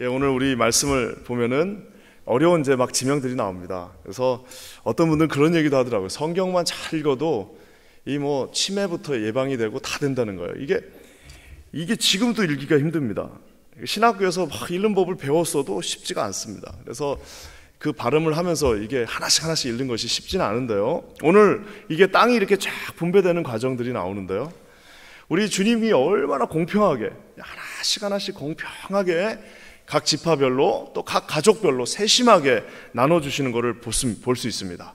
오늘 우리 말씀을 보면은 어려운 이제 막 지명들이 나옵니다. 그래서 어떤 분들은 그런 얘기도 하더라고요. 성경만 잘 읽어도 이 뭐 치매부터 예방이 되고 다 된다는 거예요. 이게 지금도 읽기가 힘듭니다. 신학교에서 막 읽는 법을 배웠어도 쉽지가 않습니다. 그래서 그 발음을 하면서 이게 하나씩 읽는 것이 쉽지는 않은데요. 오늘 이게 땅이 이렇게 쫙 분배되는 과정들이 나오는데요. 우리 주님이 얼마나 공평하게 하나씩 공평하게 각 지파별로 또 각 가족별로 세심하게 나눠주시는 것을 볼 수 있습니다.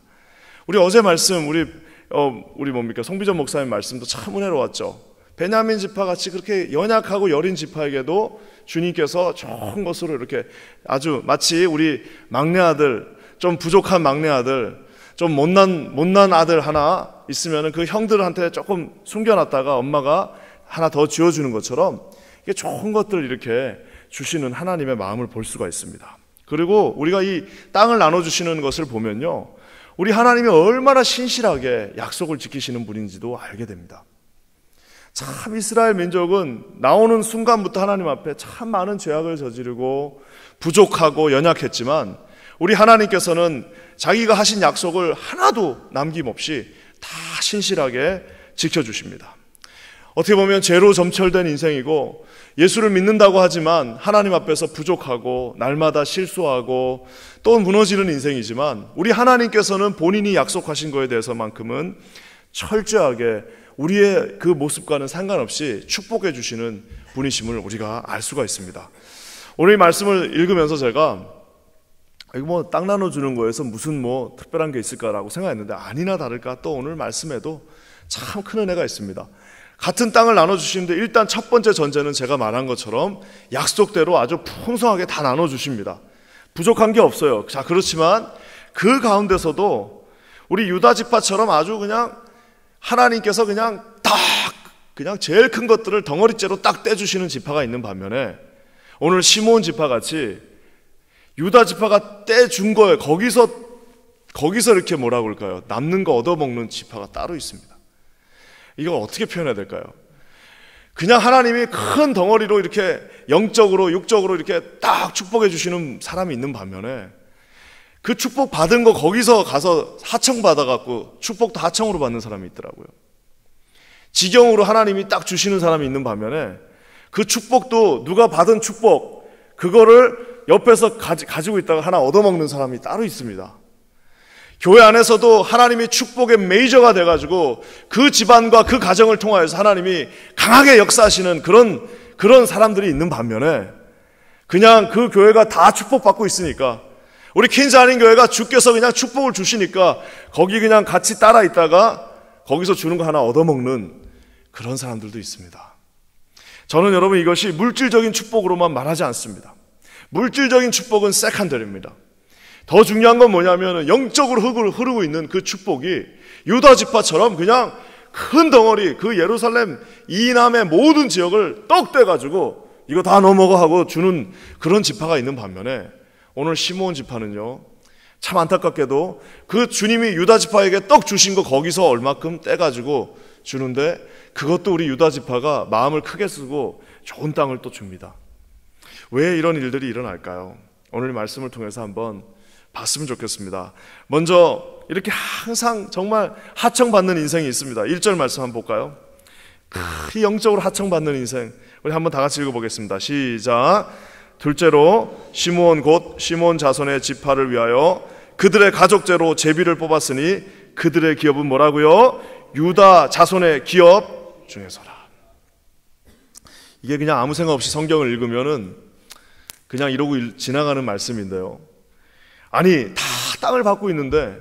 우리 어제 말씀 우리 뭡니까 송비전 목사님 말씀도 참 은혜로웠죠. 베냐민 지파 같이 그렇게 연약하고 여린 지파에게도 주님께서 좋은 것으로 이렇게 아주 마치 우리 막내 아들, 좀 부족한 막내 아들, 좀 못난 아들 하나 있으면 그 형들한테 조금 숨겨놨다가 엄마가 하나 더 쥐어주는 것처럼 이게 좋은 것들을 이렇게 주시는 하나님의 마음을 볼 수가 있습니다. 그리고 우리가 이 땅을 나눠주시는 것을 보면요, 우리 하나님이 얼마나 신실하게 약속을 지키시는 분인지도 알게 됩니다. 참 이스라엘 민족은 나오는 순간부터 하나님 앞에 참 많은 죄악을 저지르고 부족하고 연약했지만 우리 하나님께서는 자기가 하신 약속을 하나도 남김없이 다 신실하게 지켜주십니다. 어떻게 보면 죄로 점철된 인생이고 예수를 믿는다고 하지만 하나님 앞에서 부족하고 날마다 실수하고 또 무너지는 인생이지만 우리 하나님께서는 본인이 약속하신 거에 대해서만큼은 철저하게 우리의 그 모습과는 상관없이 축복해 주시는 분이심을 우리가 알 수가 있습니다. 오늘 이 말씀을 읽으면서 제가 이거 뭐 땅 나눠주는 거에서 무슨 뭐 특별한 게 있을까라고 생각했는데 아니나 다를까 또 오늘 말씀에도 참 큰 은혜가 있습니다. 같은 땅을 나눠주시는데 일단 첫 번째 전제는 제가 말한 것처럼 약속대로 아주 풍성하게 다 나눠주십니다. 부족한 게 없어요. 자, 그렇지만 그 가운데서도 우리 유다 지파처럼 아주 그냥 하나님께서 그냥 제일 큰 것들을 덩어리째로 딱 떼주시는 지파가 있는 반면에 오늘 시므온 지파 같이 유다 지파가 떼준 거에 거기서 이렇게 뭐라고 할까요? 남는 거 얻어먹는 지파가 따로 있습니다. 이걸 어떻게 표현해야 될까요? 그냥 하나님이 큰 덩어리로 이렇게 영적으로 육적으로 이렇게 딱 축복해 주시는 사람이 있는 반면에 그 축복 받은 거 거기서 가서 하청 받아갖고 축복도 하청으로 받는 사람이 있더라고요. 지경으로 하나님이 딱 주시는 사람이 있는 반면에 그 축복도 누가 받은 축복 그거를 옆에서 가지고 있다가 하나 얻어먹는 사람이 따로 있습니다. 교회 안에서도 하나님이 축복의 메이저가 돼가지고 그 집안과 그 가정을 통하여서 하나님이 강하게 역사하시는 그런 사람들이 있는 반면에 그냥 그 교회가 다 축복받고 있으니까 우리 퀸즈 아닌 교회가 주께서 그냥 축복을 주시니까 거기 그냥 같이 따라 있다가 거기서 주는 거 하나 얻어먹는 그런 사람들도 있습니다. 저는 여러분 이것이 물질적인 축복으로만 말하지 않습니다. 물질적인 축복은 세컨더리입니다. 더 중요한 건 뭐냐면 영적으로 흐르고 있는 그 축복이 유다 지파처럼 그냥 큰 덩어리 그 예루살렘 이남의 모든 지역을 떡 떼가지고 이거 다 넘어가 하고 주는 그런 지파가 있는 반면에 오늘 시므온 지파는요 참 안타깝게도 그 주님이 유다 지파에게 떡 주신 거 거기서 얼마큼 떼가지고 주는데 그것도 우리 유다 지파가 마음을 크게 쓰고 좋은 땅을 또 줍니다. 왜 이런 일들이 일어날까요? 오늘 말씀을 통해서 한번 봤으면 좋겠습니다. 먼저 이렇게 항상 정말 하청받는 인생이 있습니다. 1절 말씀 한번 볼까요? 영적으로 하청받는 인생 우리 한번 다 같이 읽어보겠습니다. 시작. 둘째로 시므온 곧 시므온 자손의 지파를 위하여 그들의 가족제로 제비를 뽑았으니 그들의 기업은 뭐라고요? 유다 자손의 기업 중에서라. 이게 그냥 아무 생각 없이 성경을 읽으면은 그냥 이러고 지나가는 말씀인데요. 아니 다 땅을 받고 있는데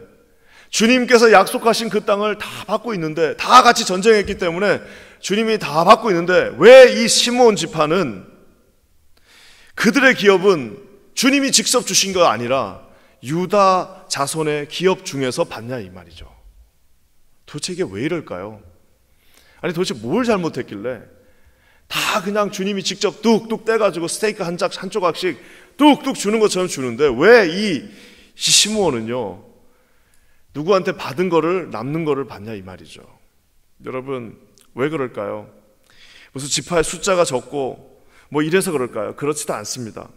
주님께서 약속하신 그 땅을 다 받고 있는데 다 같이 전쟁했기 때문에 주님이 다 받고 있는데 왜 이 시므온 지파는 그들의 기업은 주님이 직접 주신 거 아니라 유다 자손의 기업 중에서 받냐 이 말이죠. 도대체 이게 왜 이럴까요? 아니 도대체 뭘 잘못했길래 다 그냥 주님이 직접 뚝뚝 떼가지고 스테이크 한 조각씩 뚝뚝 주는 것처럼 주는데 왜 이 시므온은요 누구한테 받은 거를 남는 거를 받냐 이 말이죠. 여러분 왜 그럴까요? 무슨 지파의 숫자가 적고 뭐 이래서 그럴까요? 그렇지도 않습니다.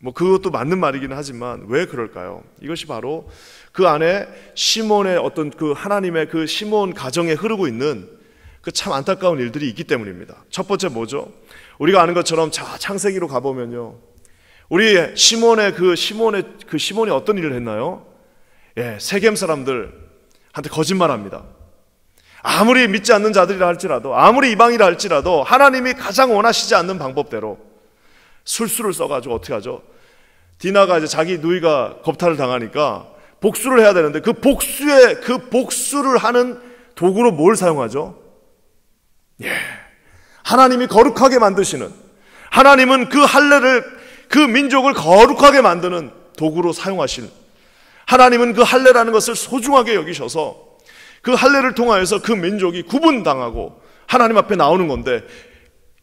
뭐 그것도 맞는 말이긴 하지만 왜 그럴까요? 이것이 바로 그 안에 시몬의 어떤 그 하나님의 그 시몬 가정에 흐르고 있는 그 참 안타까운 일들이 있기 때문입니다. 첫 번째 뭐죠? 우리가 아는 것처럼 자 창세기로 가보면요, 우리 시몬이 어떤 일을 했나요? 예, 세겜 사람들한테 거짓말합니다. 아무리 믿지 않는 자들이라 할지라도, 아무리 이방이라 할지라도 하나님이 가장 원하시지 않는 방법대로 술수를 써가지고 어떻게 하죠? 디나가 이제 자기 누이가 겁탈을 당하니까 복수를 해야 되는데 그 복수를 하는 도구로 뭘 사용하죠? 예, 하나님이 거룩하게 만드시는, 하나님은 그 할례를, 그 민족을 거룩하게 만드는 도구로 사용하시는, 하나님은 그 할례라는 것을 소중하게 여기셔서 그 할례를 통하여서 그 민족이 구분당하고 하나님 앞에 나오는 건데,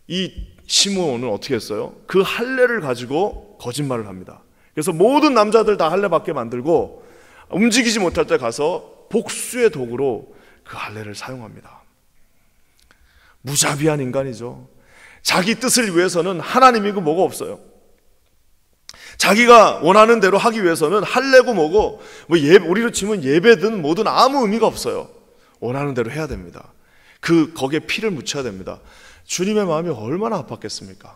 이 시므온은 어떻게 했어요? 그 할례를 가지고 거짓말을 합니다. 그래서 모든 남자들 다 할례 받게 만들고 움직이지 못할 때 가서 복수의 도구로 그 할례를 사용합니다. 무자비한 인간이죠. 자기 뜻을 위해서는 하나님이고 뭐가 없어요. 자기가 원하는 대로 하기 위해서는 할례고 뭐고, 우리로 치면 예배든 뭐든 아무 의미가 없어요. 원하는 대로 해야 됩니다. 거기에 피를 묻혀야 됩니다. 주님의 마음이 얼마나 아팠겠습니까?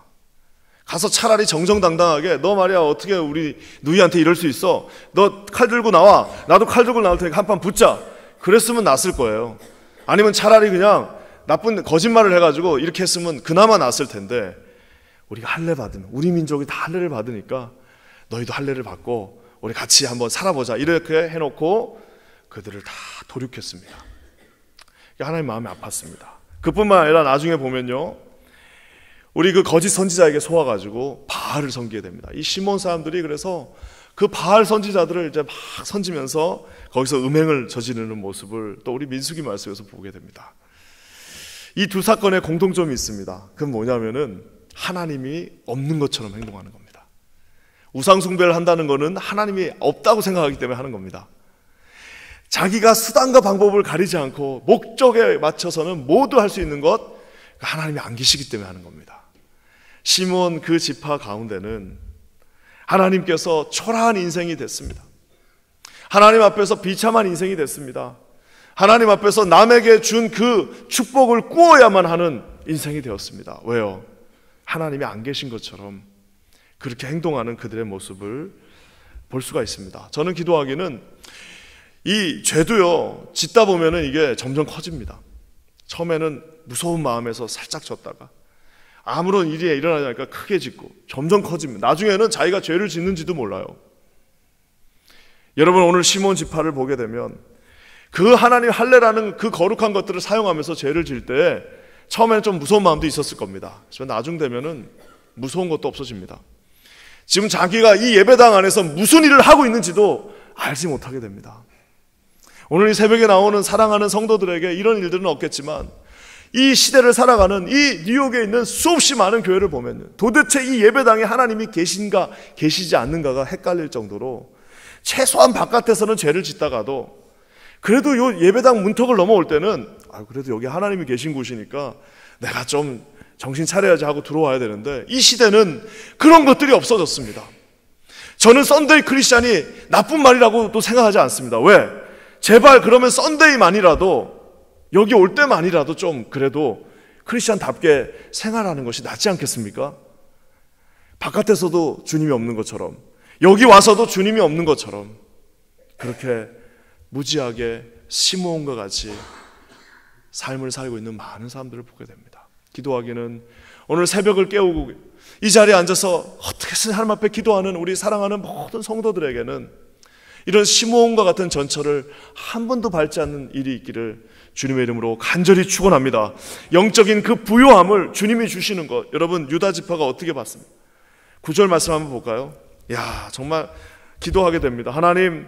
가서 차라리 정정당당하게, 너 말이야 어떻게 우리 누이한테 이럴 수 있어? 너 칼 들고 나와, 나도 칼 들고 나올 테니까 한판 붙자. 그랬으면 낫을 거예요. 아니면 차라리 그냥 나쁜 거짓말을 해가지고 이렇게 했으면 그나마 낫을 텐데, 우리가 할례 받으면, 우리 민족이 다 할례를 받으니까 너희도 할례를 받고 우리 같이 한번 살아보자, 이렇게 해놓고 그들을 다 도륙했습니다. 하나님 마음이 아팠습니다. 그뿐만 아니라 나중에 보면요, 우리 그 거짓 선지자에게 속아가지고 바알을 섬기게 됩니다. 이 시몬 사람들이 그래서 그 바알 선지자들을 이제 막 선지면서 거기서 음행을 저지르는 모습을 또 우리 민수기 말씀에서 보게 됩니다. 이 두 사건에 공통점이 있습니다. 그건 뭐냐면은 하나님이 없는 것처럼 행동하는 겁니다. 우상 숭배를 한다는 것은 하나님이 없다고 생각하기 때문에 하는 겁니다. 자기가 수단과 방법을 가리지 않고 목적에 맞춰서는 모두 할 수 있는 것, 하나님이 안 계시기 때문에 하는 겁니다. 시몬 그 지파 가운데는 하나님께서 초라한 인생이 됐습니다. 하나님 앞에서 비참한 인생이 됐습니다. 하나님 앞에서 남에게 준 그 축복을 꾸어야만 하는 인생이 되었습니다. 왜요? 하나님이 안 계신 것처럼 그렇게 행동하는 그들의 모습을 볼 수가 있습니다. 저는 기도하기는 이 죄도요, 짓다 보면은 이게 점점 커집니다. 처음에는 무서운 마음에서 살짝 졌다가 아무런 일이 일어나지 않으니까 크게 짓고 점점 커집니다. 나중에는 자기가 죄를 짓는지도 몰라요. 여러분, 오늘 시몬 지파를 보게 되면 그 하나님 할례라는 그 거룩한 것들을 사용하면서 죄를 질 때 처음에는 좀 무서운 마음도 있었을 겁니다. 하지만 나중 되면은 무서운 것도 없어집니다. 지금 자기가 이 예배당 안에서 무슨 일을 하고 있는지도 알지 못하게 됩니다. 오늘 이 새벽에 나오는 사랑하는 성도들에게 이런 일들은 없겠지만, 이 시대를 살아가는 이 뉴욕에 있는 수없이 많은 교회를 보면 도대체 이 예배당에 하나님이 계신가 계시지 않는가가 헷갈릴 정도로, 최소한 바깥에서는 죄를 짓다가도 그래도 요 예배당 문턱을 넘어올 때는 그래도 여기 하나님이 계신 곳이니까 내가 좀 정신 차려야지 하고 들어와야 되는데, 이 시대는 그런 것들이 없어졌습니다. 저는 썬데이 크리스찬이 나쁜 말이라고 또 생각하지 않습니다. 왜? 제발 그러면 썬데이만이라도, 여기 올 때만이라도 좀 그래도 크리스찬답게 생활하는 것이 낫지 않겠습니까? 바깥에서도 주님이 없는 것처럼, 여기 와서도 주님이 없는 것처럼, 그렇게 무지하게 시므온과 같이 삶을 살고 있는 많은 사람들을 보게 됩니다. 기도하기는 오늘 새벽을 깨우고 이 자리에 앉아서 어떻게든 하나님 앞에 기도하는 우리 사랑하는 모든 성도들에게는 이런 시므온과 같은 전철을 한 번도 밟지 않는 일이 있기를 주님의 이름으로 간절히 축원합니다. 영적인 그 부요함을 주님이 주시는 것, 여러분 유다 지파가 어떻게 봤습니까? 9절 말씀 한번 볼까요? 정말 기도하게 됩니다. 하나님,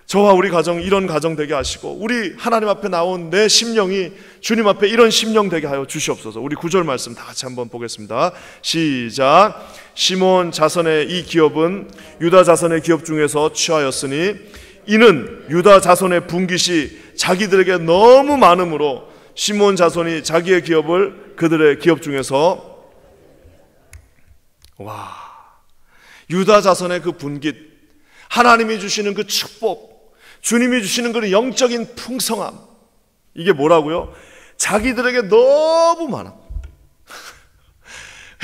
저와 우리 가정, 이런 가정 되게 하시고, 우리 하나님 앞에 나온 내 심령이 주님 앞에 이런 심령 되게 하여 주시옵소서. 우리 9절 말씀 다 같이 한번 보겠습니다. 시작. 시몬 자손의 이 기업은 유다 자손의 기업 중에서 취하였으니 이는 유다 자손의 분깃이 자기들에게 너무 많으므로 시몬 자손이 자기의 기업을 그들의 기업 중에서, 유다 자손의 그 분깃, 하나님이 주시는 그 축복, 주님이 주시는 그 영적인 풍성함, 이게 뭐라고요? 자기들에게 너무 많아.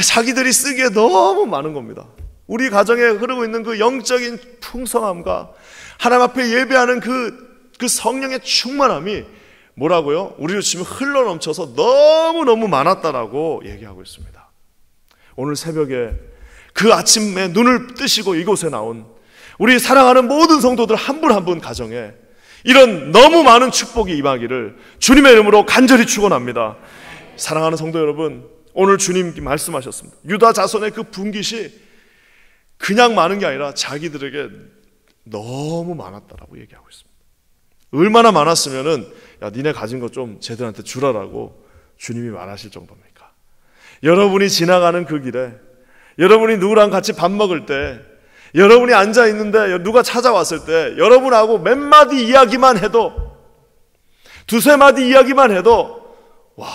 자기들이 쓰기에 너무 많은 겁니다. 우리 가정에 흐르고 있는 그 영적인 풍성함과 하나님 앞에 예배하는 그 성령의 충만함이 뭐라고요? 우리로 치면 흘러넘쳐서 너무너무 많았다라고 얘기하고 있습니다. 오늘 새벽에 그 아침에 눈을 뜨시고 이곳에 나온 우리 사랑하는 모든 성도들 한 분 한 분 가정에 이런 너무 많은 축복이 임하기를 주님의 이름으로 간절히 축원합니다. 사랑하는 성도 여러분, 오늘 주님이 말씀하셨습니다. 유다 자손의 그 분깃이 그냥 많은 게 아니라 자기들에게 너무 많았다라고 얘기하고 있습니다. 얼마나 많았으면은 야, 니네 가진 거 좀 쟤들한테 주라라고 주님이 말하실 정도입니까? 여러분이 지나가는 그 길에, 여러분이 누구랑 같이 밥 먹을 때, 여러분이 앉아 있는데 누가 찾아왔을 때 여러분하고 몇 마디 이야기만 해도, 두세 마디 이야기만 해도 와,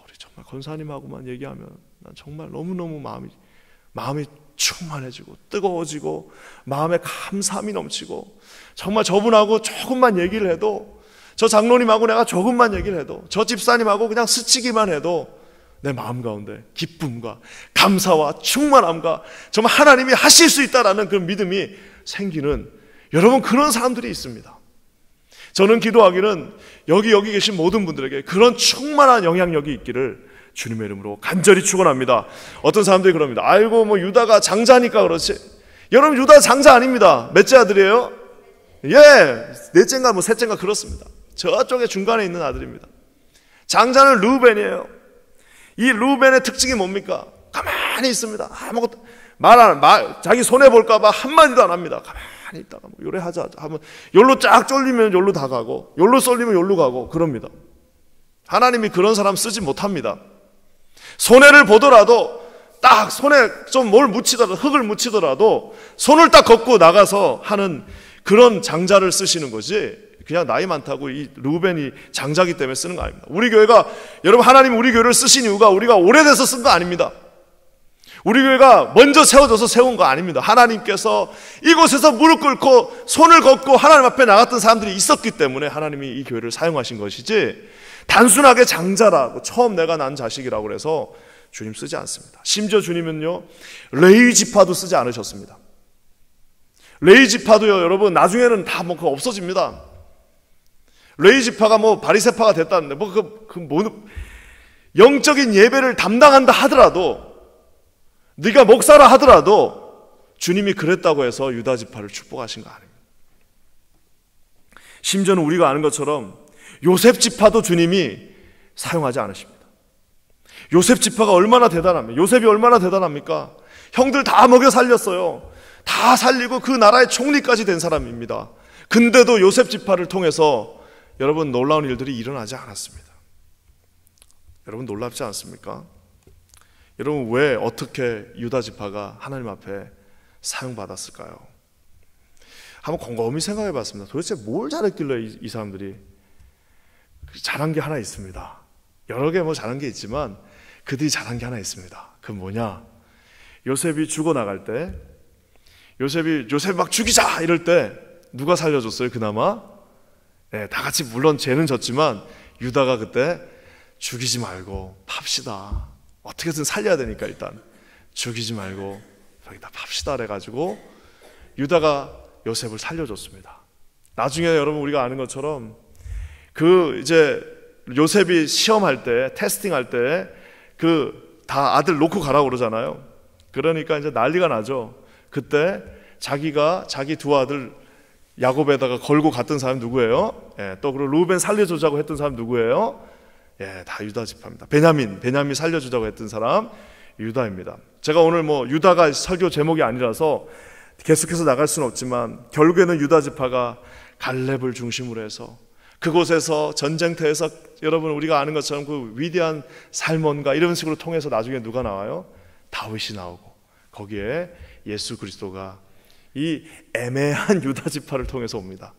우리 정말 권사님하고만 얘기하면 난 정말 너무너무 마음이 충만해지고 뜨거워지고 마음에 감사함이 넘치고, 정말 저분하고 조금만 얘기를 해도, 저 장로님하고 내가 조금만 얘기를 해도, 저 집사님하고 그냥 스치기만 해도 내 마음 가운데 기쁨과 감사와 충만함과 정말 하나님이 하실 수 있다라는 그 믿음이 생기는, 여러분 그런 사람들이 있습니다. 저는 기도하기는 여기 계신 모든 분들에게 그런 충만한 영향력이 있기를 주님의 이름으로 간절히 축원합니다. 어떤 사람들이 그럽니다. 아이고 뭐 유다가 장자니까 그렇지. 여러분 유다 장자 아닙니다. 몇째 아들이에요? 넷째인가 뭐 셋째인가 그렇습니다. 저쪽에 중간에 있는 아들입니다. 장자는 르우벤이에요. 이 르우벤의 특징이 뭡니까? 가만히 있습니다. 아무것도 자기 손해 볼까봐 한마디도 안 합니다. 가만히 있다가 뭐 요래하자 하면 요로 쫙 쫄리면 요로 다 가고, 요로 쏠리면 요로 가고 그럽니다. 하나님이 그런 사람 쓰지 못합니다. 손해를 보더라도 딱 손에 좀 뭘 묻히더라도, 흙을 묻히더라도 손을 딱 걷고 나가서 하는 그런 장자를 쓰시는 거지, 그냥 나이 많다고 이 르우벤이 장자기 때문에 쓰는 거 아닙니다. 우리 교회가, 여러분 하나님 우리 교회를 쓰신 이유가 우리가 오래돼서 쓴 거 아닙니다. 우리 교회가 먼저 세워져서 세운 거 아닙니다. 하나님께서 이곳에서 무릎 꿇고 손을 걷고 하나님 앞에 나갔던 사람들이 있었기 때문에 하나님이 이 교회를 사용하신 것이지, 단순하게 장자라고 처음 내가 난 자식이라고 그래서 주님 쓰지 않습니다. 심지어 주님은요 레위 지파도 쓰지 않으셨습니다. 레위 지파도요 여러분 나중에는 다 뭐 없어집니다. 레위 지파가 뭐 바리새파가 됐다는데 영적인 예배를 담당한다 하더라도, 네가 목사라 하더라도 주님이 그랬다고 해서 유다 지파를 축복하신 거 아닙니다. 심지어는 우리가 아는 것처럼 요셉 지파도 주님이 사용하지 않으십니다. 요셉 지파가 얼마나 대단합니까? 요셉이 얼마나 대단합니까? 형들 다 먹여 살렸어요. 다 살리고 그 나라의 총리까지 된 사람입니다. 근데도 요셉 지파를 통해서 여러분 놀라운 일들이 일어나지 않았습니다. 여러분 놀랍지 않습니까? 여러분 왜 어떻게 유다 지파가 하나님 앞에 사용받았을까요? 한번 곰곰이 생각해 봤습니다. 도대체 뭘 잘했길래 이 사람들이 잘한 게 하나 있습니다. 여러 개 뭐 잘한 게 있지만 그들이 잘한 게 하나 있습니다. 그건 뭐냐? 요셉이 죽어나갈 때, 요셉 막 죽이자 이럴 때 누가 살려줬어요? 그나마 다 같이 물론 죄는 졌지만 유다가 그때 죽이지 말고 팝시다. 어떻게든 살려야 되니까 일단 죽이지 말고 여기다 팝시다 그래가지고 유다가 요셉을 살려줬습니다. 나중에 여러분 우리가 아는 것처럼 이제 요셉이 시험할 때, 테스팅할 때 다 아들 놓고 가라고 그러잖아요. 그러니까 이제 난리가 나죠. 그때 자기 두 아들 야곱에다가 걸고 갔던 사람 누구예요? 또 그리고 루벤 살려주자고 했던 사람 누구예요? 다 유다 지파입니다. 베냐민 살려주자고 했던 사람 유다입니다. 제가 오늘 뭐 유다가 설교 제목이 아니라서 계속해서 나갈 수는 없지만 결국에는 유다 지파가 갈렙을 중심으로 해서 그곳에서 전쟁터에서 여러분 우리가 아는 것처럼 그 위대한 살몬과 이런 식으로 통해서 나중에 누가 나와요? 다윗이 나오고 거기에 예수 그리스도가 이 애매한 유다 지파를 통해서 옵니다.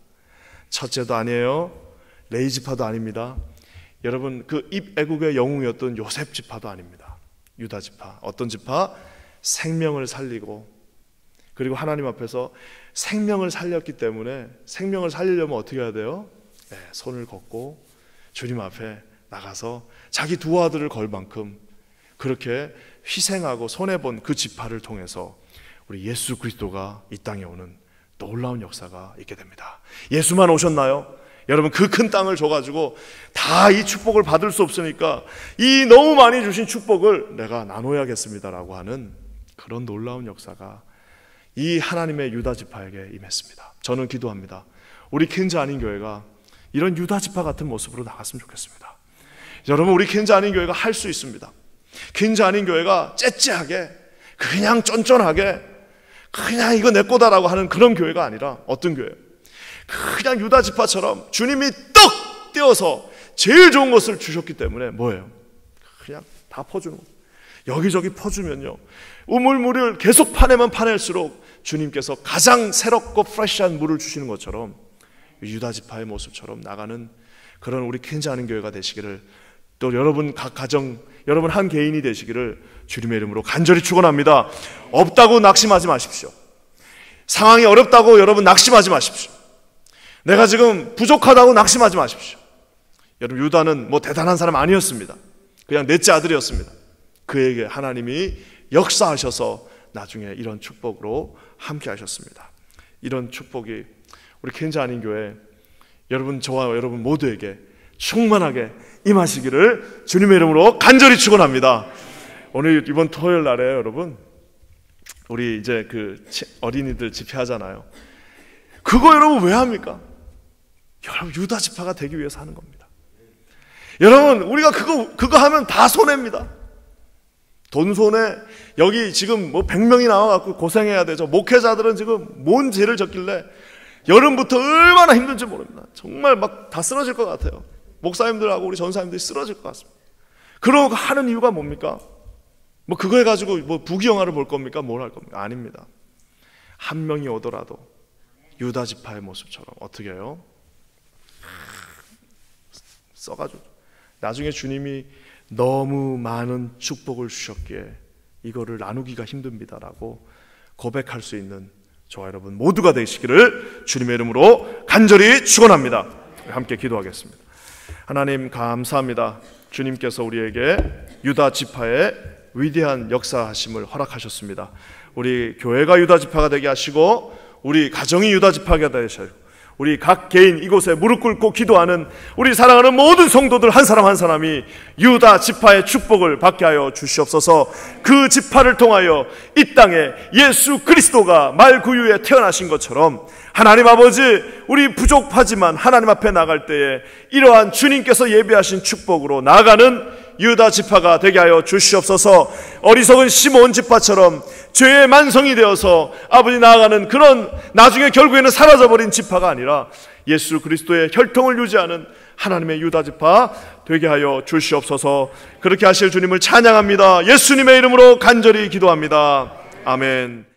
첫째도 아니에요. 레위 지파도 아닙니다. 여러분 그 입애국의 영웅이었던 요셉 지파도 아닙니다. 유다 지파. 어떤 지파? 생명을 살리고 그리고 하나님 앞에서 생명을 살렸기 때문에 생명을 살리려면 어떻게 해야 돼요? 네, 손을 걷고 주님 앞에 나가서 자기 두 아들을 걸 만큼 그렇게 희생하고 손해본 그 지파를 통해서 우리 예수 그리스도가 이 땅에 오는 놀라운 역사가 있게 됩니다. 예수만 오셨나요? 여러분, 그 큰 땅을 줘가지고 다 이 축복을 받을 수 없으니까 이 너무 많이 주신 축복을 내가 나눠야겠습니다라고 하는 그런 놀라운 역사가 이 하나님의 유다 지파에게 임했습니다. 저는 기도합니다. 우리 킨즈 아닌 교회가 이런 유다 지파 같은 모습으로 나갔으면 좋겠습니다. 여러분, 우리 킨즈 아닌 교회가 할 수 있습니다. 킨즈 아닌 교회가 째째하게 그냥 쫀쫀하게 그냥 이거 내 거다라고 하는 그런 교회가 아니라 어떤 교회예요? 그냥 유다 지파처럼 주님이 떡 떼어서 제일 좋은 것을 주셨기 때문에 뭐예요? 그냥 다 퍼주는 거예요. 여기저기 퍼주면요, 우물물을 계속 파내면 파낼수록 주님께서 가장 새롭고 프레시한 물을 주시는 것처럼 유다 지파의 모습처럼 나가는 그런 우리 킨즈 아닌 교회가 되시기를, 또 여러분 각 가정, 여러분 한 개인이 되시기를 주님의 이름으로 간절히 축원합니다. 없다고 낙심하지 마십시오. 상황이 어렵다고 여러분 낙심하지 마십시오. 내가 지금 부족하다고 낙심하지 마십시오. 여러분, 유다는 뭐 대단한 사람 아니었습니다. 그냥 넷째 아들이었습니다. 그에게 하나님이 역사하셔서 나중에 이런 축복으로 함께 하셨습니다. 이런 축복이 우리 킨즈 아닌 교회 여러분, 저와 여러분 모두에게 충만하게 임하시기를 주님의 이름으로 간절히 축원합니다. 오늘 이번 토요일 날에 여러분, 우리 이제 그 어린이들 집회하잖아요. 그거 여러분 왜 합니까? 여러분, 유다 지파가 되기 위해서 하는 겁니다. 여러분, 우리가 그거 하면 다 손해입니다. 돈 손해. 여기 지금 뭐 100명이 나와갖고 고생해야 되죠. 목회자들은 지금 뭔 죄를 졌길래 여름부터 얼마나 힘든지 모릅니다. 정말 막 다 쓰러질 것 같아요. 목사님들하고 우리 전사님들이 쓰러질 것 같습니다. 그러고 하는 이유가 뭡니까? 뭐 그거 해가지고 뭐 부귀영화를 볼 겁니까? 뭘 할 겁니까? 아닙니다. 한 명이 오더라도 유다 지파의 모습처럼 어떻게 해요? 써가지고 나중에 주님이 너무 많은 축복을 주셨기에 이거를 나누기가 힘듭니다라고 고백할 수 있는 저와 여러분 모두가 되시기를 주님의 이름으로 간절히 축원합니다. 함께 기도하겠습니다. 하나님, 감사합니다. 주님께서 우리에게 유다 지파의 위대한 역사하심을 허락하셨습니다. 우리 교회가 유다 지파가 되게 하시고 우리 가정이 유다 지파가 되게 하시고 우리 각 개인 이곳에 무릎 꿇고 기도하는 우리 사랑하는 모든 성도들 한 사람 한 사람이 유다 지파의 축복을 받게 하여 주시옵소서. 그 지파를 통하여 이 땅에 예수 그리스도가 말구유에 태어나신 것처럼 하나님 아버지, 우리 부족하지만 하나님 앞에 나갈 때에 이러한 주님께서 예비하신 축복으로 나아가는 유다 지파가 되게 하여 주시옵소서. 어리석은 시몬 지파처럼 죄의 만성이 되어서 아버지 나아가는 그런 나중에 결국에는 사라져버린 지파가 아니라 예수 그리스도의 혈통을 유지하는 하나님의 유다 지파 되게 하여 주시옵소서. 그렇게 하실 주님을 찬양합니다. 예수님의 이름으로 간절히 기도합니다. 아멘.